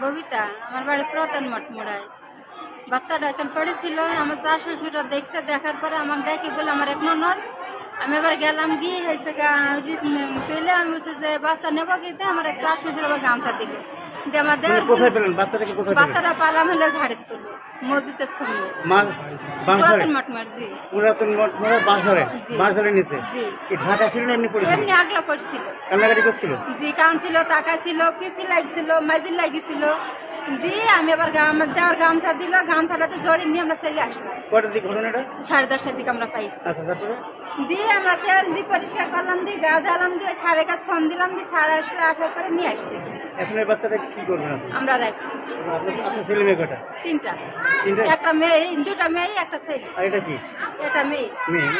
ববিতা, আমার বাড়ি প্রতন মঠমোড়ায়। বাচ্চাটা এখন পড়েছিল, আমার শাশ শ্বশুররা দেখছে, দেখার পরে আমার দেখি বলে আমার এক ননদ। আমি এবার গেলাম গিয়ে হয়েছে পেলে আমি বলছি যে বাচ্চা নেবো গিয়ে আমার এক শাশ শ্বশুর আবার গামছা দিল। বাচ্চাটা পালাম হলে ঝাড়ে তুলো মসজিদের সঙ্গে এমনি আগলা পড়ছিল, জি কাঁদছিল, তাকাইছিল, পিপি লাগছিল, মাইজিল লাগিছিল। দিয়ে আমি আবার আমার দেওয়ার গামছা দিল, গামছাটাতে জড়িয়ে নিয়ে আমরা চলে আসলাম। 10:30টার দিকে আমরা পাইছি। দিয়ে আমরা তেল দিয়ে পরিষ্কার করলাম, দিয়ে গা জ্বালাম, দিয়ে স্যারের কাছে ফোন দিলাম, দিয়ে স্যার আসলে আসার পরে নিয়ে আসছি। আমরা রাখি ছেলে মেয়ে কটা? 3টা, একটা মেয়ে, 2টা মেয়ে, একটা ছেলে। এটা কি? এটা মেয়ে। মেয়ে।